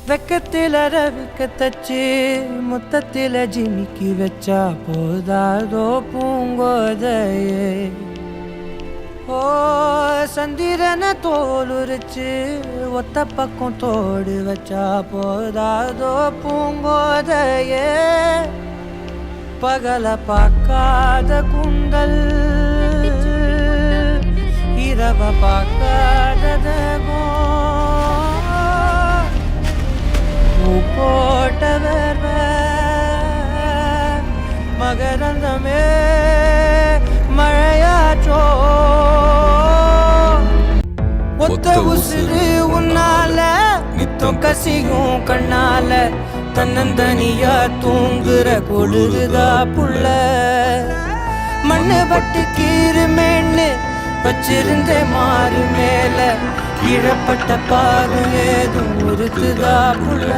வெக்கத்தில ரவிக்க தச்சு முத்தத்தில ஜிமிக்கி வச்சா போதாதோ பூங்கோதையே. ஓ சந்திரன தோலுரிச்சு ஒத்த பக்கம் தோடு வச்சா போதாதோ பூங்கோதையே. பகல பார்க்காத குண்டல் இரவ பார்க்காததகோ போட்ட வேர்வ மகரந்தமே மழையாச்சோ. ஒத்த உசுறு உன்னால நித்தம் கசியும் கண்ணால தன்னந்தனியா தூங்குற கொழுதுதா புள்ள. மண்ணு பட்டு கீருமேன்னு வச்சிருந்தே மாறு மேல இழப்பட்ட பாரு ஏதும் உருத்துதா புள்ள.